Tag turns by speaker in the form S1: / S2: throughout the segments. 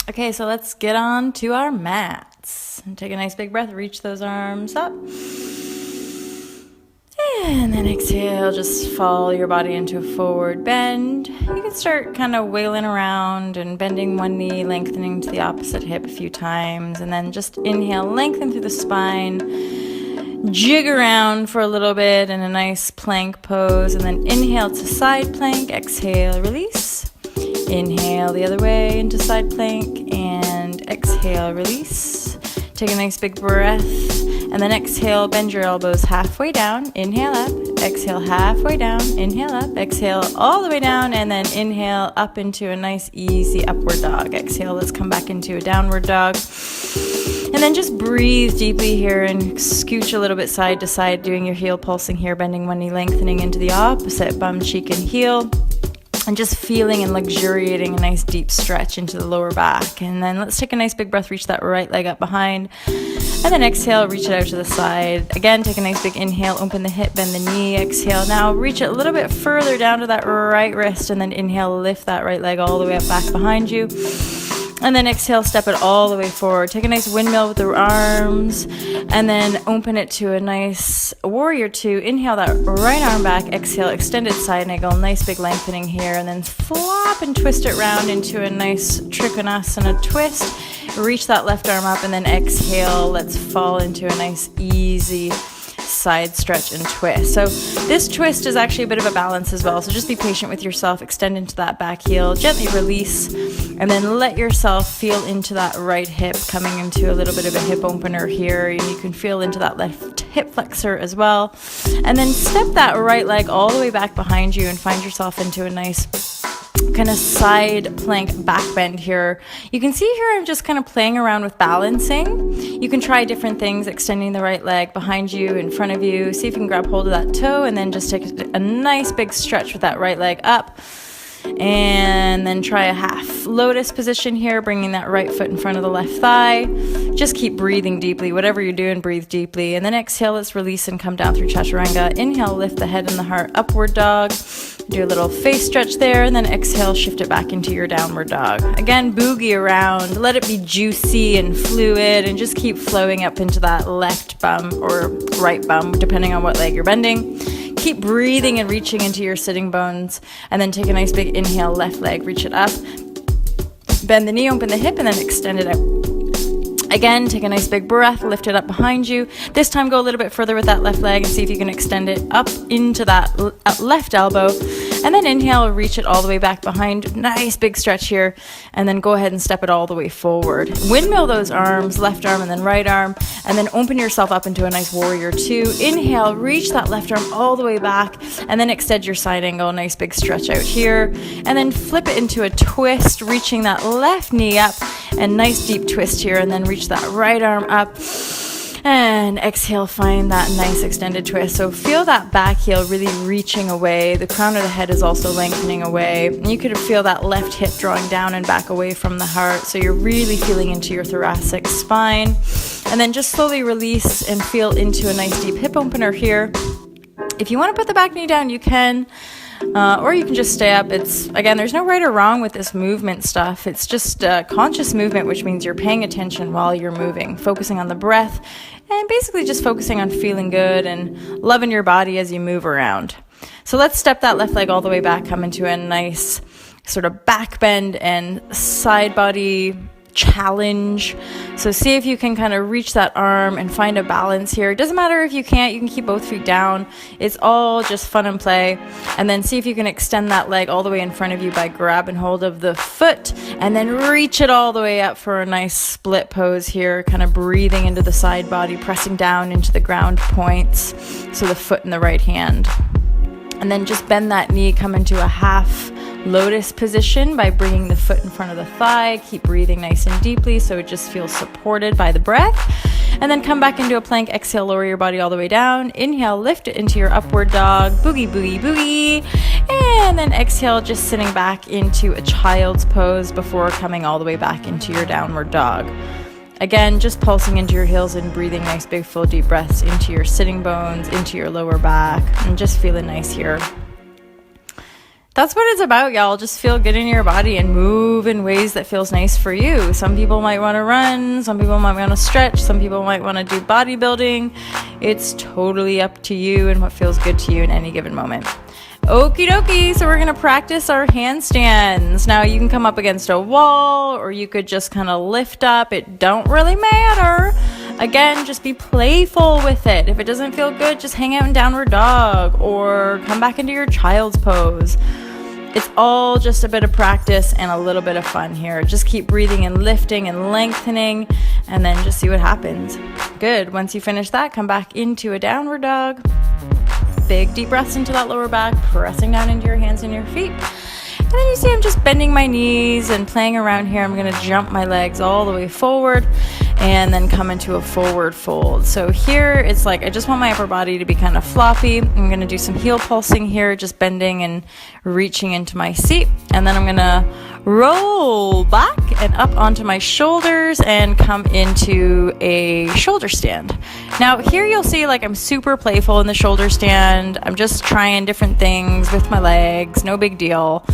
S1: Okay, so let's get on to our mats. And take a nice big breath, reach those arms up. And then exhale, just fall your body into a forward bend. You can start kind of wailing around and bending one knee, lengthening to the opposite hip a few times. And then just inhale, lengthen through the spine. Jig around for a little bit in a nice plank pose. And then inhale to side plank, exhale, release. Inhale the other way into side plank and exhale, release. Take a nice big breath and then exhale, bend your elbows halfway down, inhale up, exhale halfway down, inhale up, exhale all the way down, and then inhale up into a nice easy upward dog. Exhale, let's come back into a downward dog. And then just breathe deeply here and scooch a little bit side to side, doing your heel pulsing here, bending one knee, lengthening into the opposite bum, cheek, and heel. And just feeling and luxuriating a nice deep stretch into the lower back. And then let's take a nice big breath, reach that right leg up behind. And then exhale, reach it out to the side. Again, take a nice big inhale, open the hip, bend the knee. Exhale, now reach it a little bit further down to that right wrist. And then inhale, lift that right leg all the way up back behind you. And then exhale, step it all the way forward. Take a nice windmill with the arms and then open it to a nice warrior two. Inhale that right arm back. Exhale, extended side angle. Nice big lengthening here. And then flop and twist it round into a nice trikonasana twist. Reach that left arm up and then exhale. Let's fall into a nice easy side stretch and twist. So this twist is actually a bit of a balance as well. So just be patient with yourself. Extend into that back heel. Gently release. And then let yourself feel into that right hip, coming into a little bit of a hip opener here. And you can feel into that left hip flexor as well. And then step that right leg all the way back behind you and find yourself into a nice kind of side plank back bend here. You can see here I'm just kind of playing around with balancing. You can try different things, extending the right leg behind you, in front of you. See if you can grab hold of that toe and then just take a nice big stretch with that right leg up. And then try a half lotus position here, bringing that right foot in front of the left thigh. Just keep breathing deeply. Whatever you're doing, breathe deeply. And then exhale, let's release and come down through chaturanga. Inhale, lift the head and the heart, upward dog. Do a little face stretch there, and then exhale, shift it back into your downward dog. Again, boogie around. Let it be juicy and fluid, and just keep flowing up into that left bum or right bum, depending on what leg you're bending. Keep breathing and reaching into your sitting bones, and then take a nice big inhale, left leg, reach it up. Bend the knee, open the hip, and then extend it out. Again, take a nice big breath, lift it up behind you. This time go a little bit further with that left leg and see if you can extend it up into that left elbow. And then inhale, reach it all the way back behind. Nice big stretch here. And then go ahead and step it all the way forward. Windmill those arms, left arm and then right arm. And then open yourself up into a nice warrior two. Inhale, reach that left arm all the way back. And then extend your side angle. Nice big stretch out here. And then flip it into a twist, reaching that left knee up. And nice deep twist here. And then reach that right arm up. And exhale, find that nice extended twist. So feel that back heel really reaching away. The crown of the head is also lengthening away. And you could feel that left hip drawing down and back away from the heart. So you're really feeling into your thoracic spine. And then just slowly release and feel into a nice deep hip opener here. If you want to put the back knee down, you can. Or you can just stay up. Again, there's no right or wrong with this movement stuff. It's just conscious movement, which means you're paying attention while you're moving, focusing on the breath, and basically just focusing on feeling good and loving your body as you move around. So let's step that left leg all the way back, come into a nice sort of back bend and side body challenge. So see if you can kind of reach that arm and find a balance here. It doesn't matter if you can't, you can keep both feet down. It's all just fun and play. And then see if you can extend that leg all the way in front of you by grabbing hold of the foot and then reach it all the way up for a nice split pose here, kind of breathing into the side body, pressing down into the ground points. So the foot in the right hand. And then just bend that knee, come into a half lotus position by bringing the foot in front of the thigh. Keep breathing nice and deeply so it just feels supported by the breath. And then come back into a plank. Exhale, lower your body all the way down. Inhale, lift it into your upward dog. Boogie, boogie, boogie. And then exhale, just sitting back into a child's pose before coming all the way back into your downward dog. Again, just pulsing into your heels and breathing nice, big, full, deep breaths into your sitting bones, into your lower back, and just feeling nice here. That's what it's about, y'all. Just feel good in your body and move in ways that feels nice for you. Some people might want to run, some people might want to stretch, some people might want to do bodybuilding. It's totally up to you and what feels good to you in any given moment. Okie dokie, so we're going to practice our handstands. Now you can come up against a wall or you could just kind of lift up. It don't really matter. Again, just be playful with it. If it doesn't feel good, just hang out in downward dog or come back into your child's pose. It's all just a bit of practice and a little bit of fun here. Just keep breathing and lifting and lengthening and then just see what happens. Good. Once you finish that, come back into a downward dog. Big deep breaths into that lower back, pressing down into your hands and your feet. And then you see I'm just bending my knees and playing around here. I'm going to jump my legs all the way forward and then come into a forward fold. So here it's like I just want my upper body to be kind of floppy. I'm going to do some heel pulsing here, just bending and reaching into my seat. And then I'm going to roll back and up onto my shoulders and come into a shoulder stand. Now here you'll see like I'm super playful in the shoulder stand. I'm just trying different things with my legs, no big deal.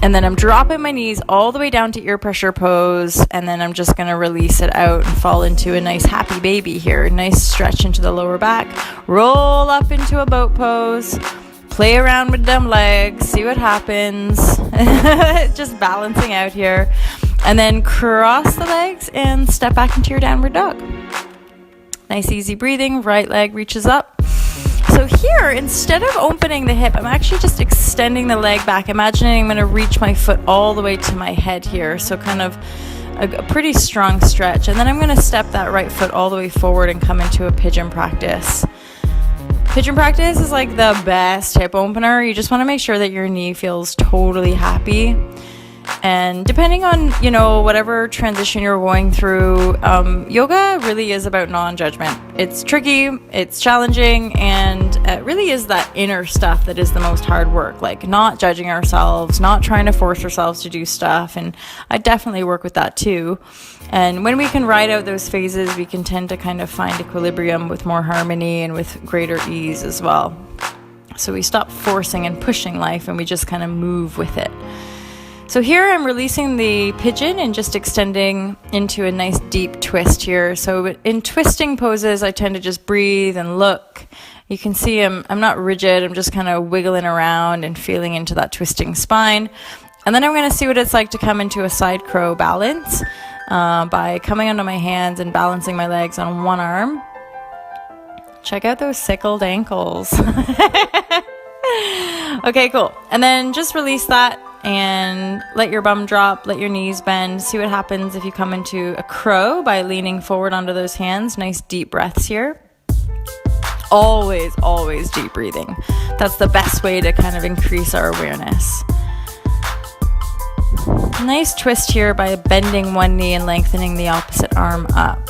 S1: And then I'm dropping my knees all the way down to ear pressure pose, and then I'm just going to release it out and fall into a nice happy baby here. Nice stretch into the lower back. Roll up into a boat pose. Play around with them legs. See what happens. Just balancing out here. And then cross the legs and step back into your downward dog. Nice easy breathing. Right leg reaches up. So here, instead of opening the hip, I'm actually just extending the leg back. Imagining I'm going to reach my foot all the way to my head here. So kind of a pretty strong stretch. And then I'm going to step that right foot all the way forward and come into a pigeon practice. Pigeon practice is like the best hip opener. You just want to make sure that your knee feels totally happy. And depending on, whatever transition you're going through, yoga really is about non-judgment. It's tricky, it's challenging, and it really is that inner stuff that is the most hard work, like not judging ourselves, not trying to force ourselves to do stuff. And I definitely work with that too. And when we can ride out those phases, we can tend to kind of find equilibrium with more harmony and with greater ease as well. So we stop forcing and pushing life and we just kind of move with it. So here I'm releasing the pigeon and just extending into a nice deep twist here. So in twisting poses, I tend to just breathe and look. You can see I'm not rigid. I'm just kind of wiggling around and feeling into that twisting spine. And then I'm going to see what it's like to come into a side crow balance by coming onto my hands and balancing my legs on one arm. Check out those sickled ankles. Okay, cool. And then just release that. And let your bum drop, let your knees bend. See what happens if you come into a crow by leaning forward onto those hands. Nice deep breaths here. Always, always deep breathing. That's the best way to kind of increase our awareness. Nice twist here by bending one knee and lengthening the opposite arm up.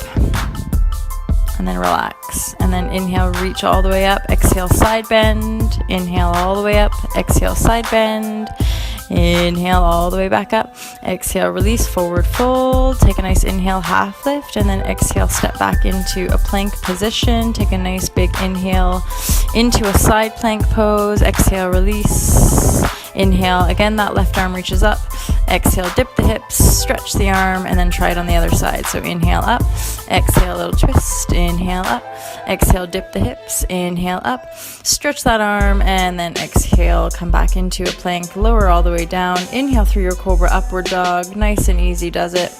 S1: And then relax. And then inhale, reach all the way up. Exhale, side bend. Inhale all the way up. Exhale, side bend. Inhale all the way back up. Exhale, release, forward fold. Take a nice inhale, half lift, and then exhale, step back into a plank position. Take a nice big inhale into a side plank pose. Exhale, release. Inhale, again, that left arm reaches up. Exhale, dip the hips, stretch the arm, and then try it on the other side. So inhale up, exhale, a little twist, inhale up, exhale, dip the hips, inhale up, stretch that arm, and then exhale, come back into a plank, lower all the way down. Inhale through your cobra upward dog, nice and easy does it.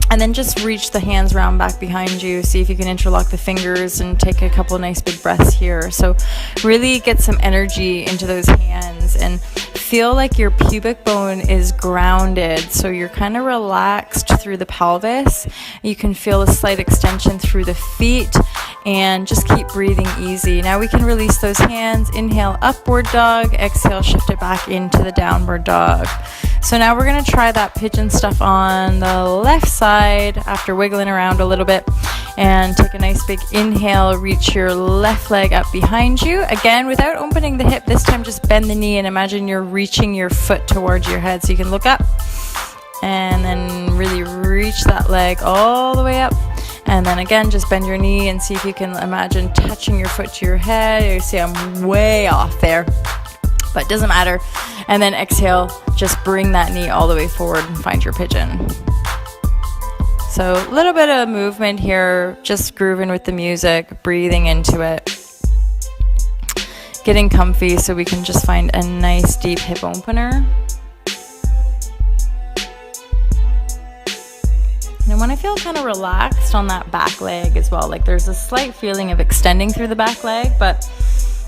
S1: And then just reach the hands round back behind you. See if you can interlock the fingers and take a couple nice big breaths here. So really get some energy into those hands and feel like your pubic bone is grounded. So you're kind of relaxed through the pelvis. You can feel a slight extension through the feet and just keep breathing easy. Now we can release those hands. Inhale, upward dog. Exhale, shift it back into the downward dog. So now we're going to try that pigeon stuff on the left side after wiggling around a little bit. And take a nice big inhale, reach your left leg up behind you. Again, without opening the hip, this time just bend the knee and imagine you're reaching your foot towards your head. So you can look up and then really reach that leg all the way up. And then again, just bend your knee and see if you can imagine touching your foot to your head. You see I'm way off there. but it doesn't matter. And then exhale, just bring that knee all the way forward and find your pigeon. So a little bit of movement here, just grooving with the music, breathing into it, getting comfy so we can just find a nice deep hip opener. And when I feel kind of relaxed on that back leg as well, like there's a slight feeling of extending through the back leg, but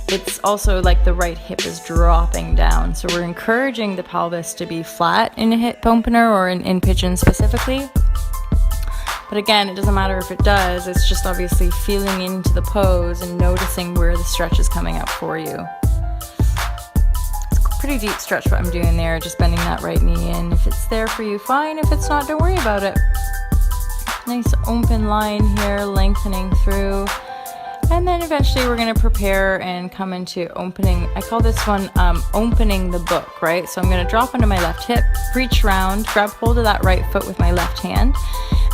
S1: it's also like the right hip is dropping down. So we're encouraging the pelvis to be flat in a hip opener or in pigeon specifically. But again, it doesn't matter if it does, it's just obviously feeling into the pose and noticing where the stretch is coming up for you. It's a pretty deep stretch what I'm doing there, just bending that right knee in. If it's there for you, fine. If it's not, don't worry about it. Nice open line here, lengthening through. And then eventually we're going to prepare and come into opening. I call this one opening the book, right? So I'm going to drop onto my left hip, reach around, grab hold of that right foot with my left hand,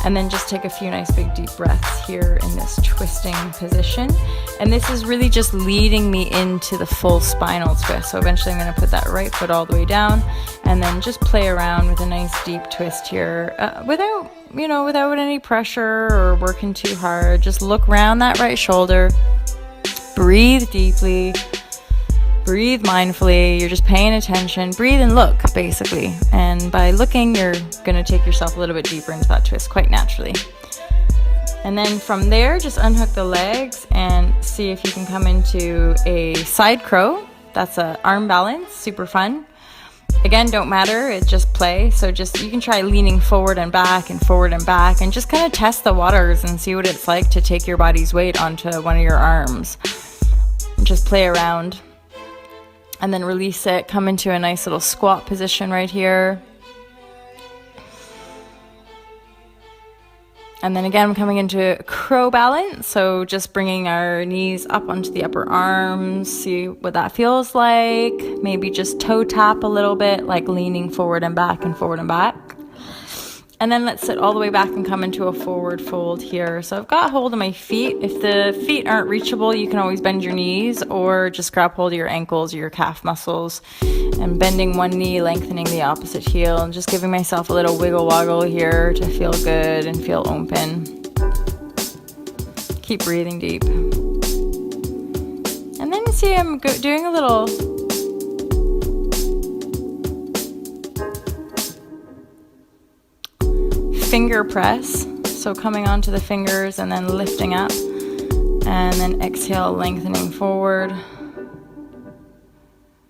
S1: and then just take a few nice big deep breaths here in this twisting position. And this is really just leading me into the full spinal twist. So eventually I'm going to put that right foot all the way down and then just play around with a nice deep twist here without any pressure or working too hard. Just look around that right shoulder, breathe deeply, breathe mindfully. You're just paying attention, breathe and look basically. And by looking, you're going to take yourself a little bit deeper into that twist quite naturally. And then from there, just unhook the legs and see if you can come into a side crow. That's a arm balance, super fun. Again, don't matter, it's just play. So you can try leaning forward and back and forward and back and just kind of test the waters and see what it's like to take your body's weight onto one of your arms. And just play around. And then release it, come into a nice little squat position right here. And then again, I'm coming into crow balance. So just bringing our knees up onto the upper arms, see what that feels like. Maybe just toe tap a little bit, like leaning forward and back and forward and back. And then let's sit all the way back and come into a forward fold here. So I've got hold of my feet. If the feet aren't reachable, you can always bend your knees or just grab hold of your ankles or your calf muscles and bending one knee, lengthening the opposite heel, and just giving myself a little wiggle woggle here to feel good and feel open. Keep breathing deep. And then see I'm doing a little finger press, so coming onto the fingers and then lifting up, and then exhale, lengthening forward.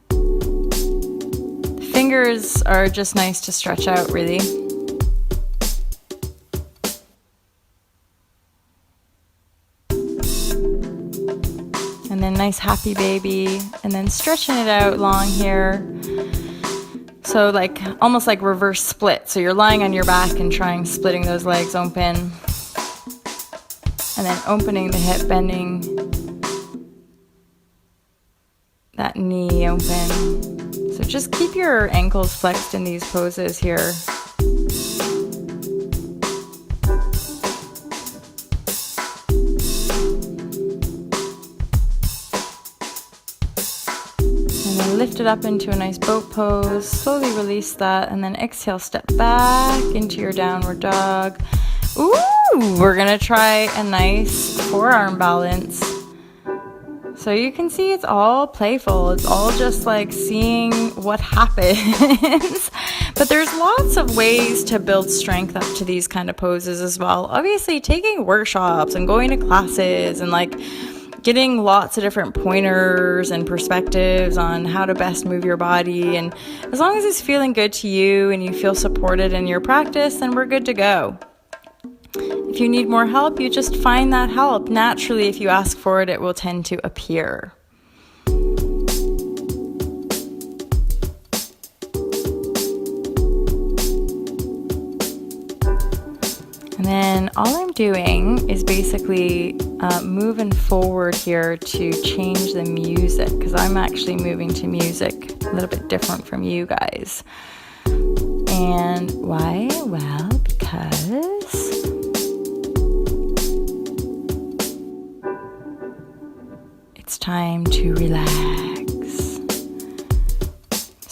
S1: The fingers are just nice to stretch out, really. And then nice happy baby, and then stretching it out long here. So like almost like reverse split. So you're lying on your back and splitting those legs open. And then opening the hip, bending that knee open. So just keep your ankles flexed in these poses here. Lift it up into a nice boat pose, slowly release that, and then exhale, step back into your downward dog. Ooh, we're gonna try a nice forearm balance. So you can see it's all playful, it's all just like seeing what happens. But there's lots of ways to build strength up to these kind of poses as well. Obviously, taking workshops and going to classes and like getting lots of different pointers and perspectives on how to best move your body. And as long as it's feeling good to you and you feel supported in your practice, then we're good to go. If you need more help, you just find that help. Naturally, if you ask for it, it will tend to appear. And then all I'm doing is basically moving forward here to change the music, because I'm actually moving to music a little bit different from you guys. And why? Well, because it's time to relax.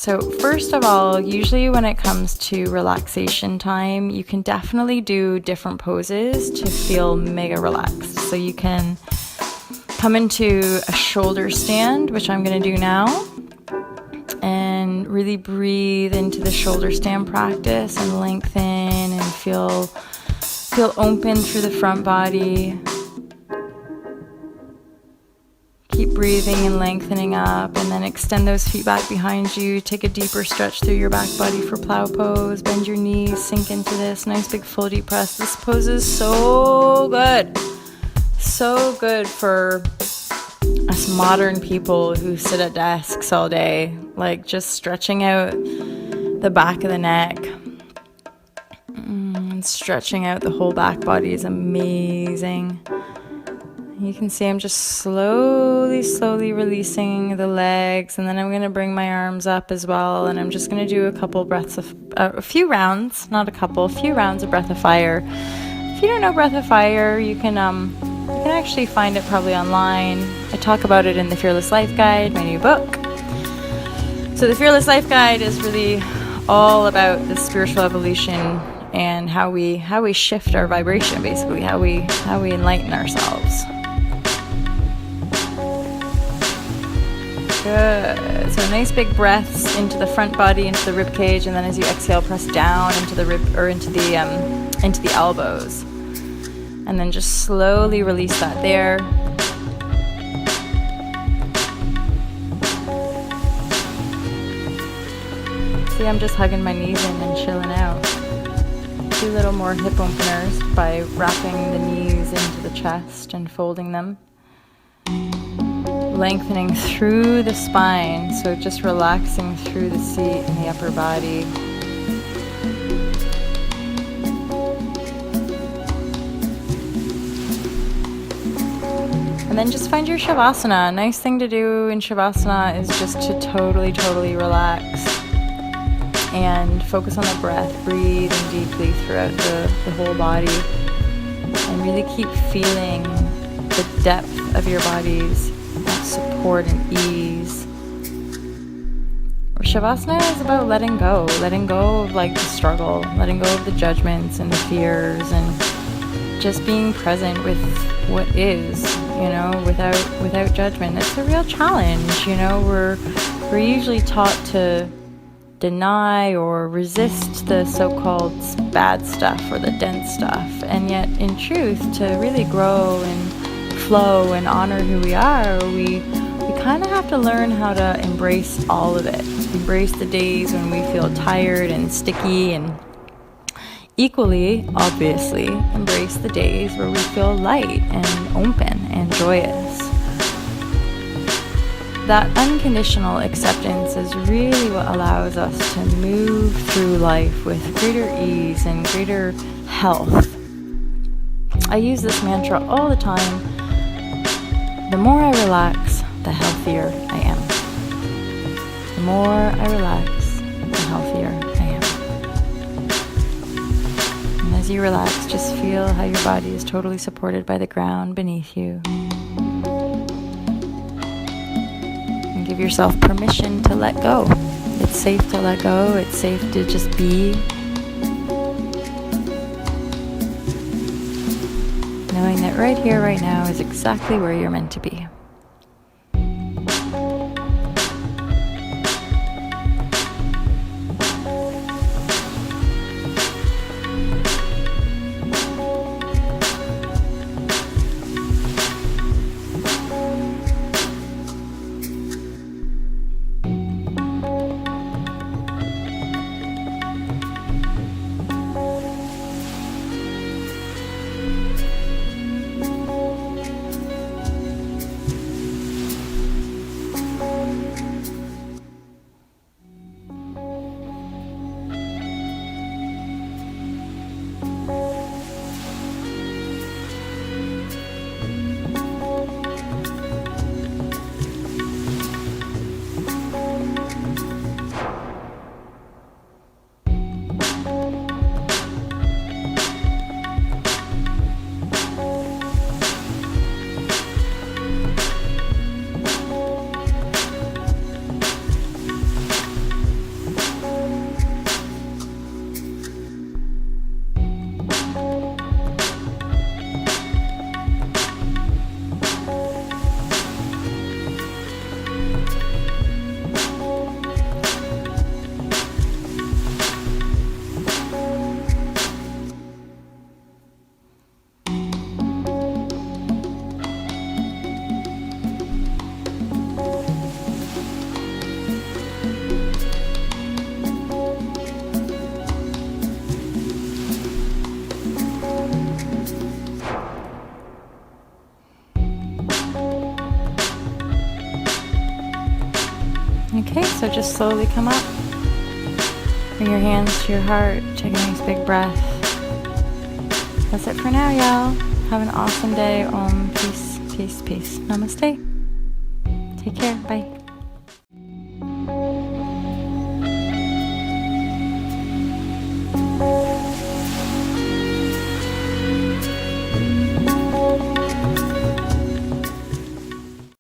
S1: So first of all, usually when it comes to relaxation time, you can definitely do different poses to feel mega relaxed. So you can come into a shoulder stand, which I'm going to do now, and really breathe into the shoulder stand practice and lengthen and feel open through the front body. Keep breathing and lengthening up, and then extend those feet back behind you. Take a deeper stretch through your back body for plow pose. Bend your knees, sink into this. Nice big full deep press. This pose is so good. So good for us modern people who sit at desks all day. Like just stretching out the back of the neck. And stretching out the whole back body is amazing. You can see I'm just slowly releasing the legs, and then I'm going to bring my arms up as well, and I'm just going to do a few rounds of Breath of Fire. If you don't know Breath of Fire, you can actually find it probably online. I talk about it in the Fearless Life Guide, my new book. So the Fearless Life Guide is really all about the spiritual evolution and how we shift our vibration, basically, how we enlighten ourselves. Good. So nice big breaths into the front body, into the rib cage, and then as you exhale, press down into the rib or into the elbows, and then just slowly release that there. See, I'm just hugging my knees in and chilling out. Do a little more hip openers by wrapping the knees into the chest and folding them. Lengthening through the spine, so just relaxing through the seat and the upper body. And then just find your Shavasana. A nice thing to do in Shavasana is just to totally relax and focus on the breath, breathing deeply throughout the whole body, and really keep feeling the depth of your body's support and ease. Shavasana is about letting go of like the struggle, letting go of the judgments and the fears, and just being present with what is, without judgment. It's a real challenge, we're usually taught to deny or resist the so-called bad stuff or the dense stuff, and yet in truth, to really grow and flow and honor who we are, we kind of have to learn how to embrace all of it. Embrace the days when we feel tired and sticky, and equally, obviously, embrace the days where we feel light and open and joyous. That unconditional acceptance is really what allows us to move through life with greater ease and greater health. I use this mantra all the time. The more I relax, the healthier I am. The more I relax, the healthier I am. And as you relax, just feel how your body is totally supported by the ground beneath you. And give yourself permission to let go. It's safe to let go. It's safe to just be. Knowing that right here, right now is exactly where you're meant to be. just slowly come up. Bring your hands to your heart. Take a nice big breath. That's it for now, y'all. Have an awesome day. Peace, peace, peace. Namaste. Take care. Bye.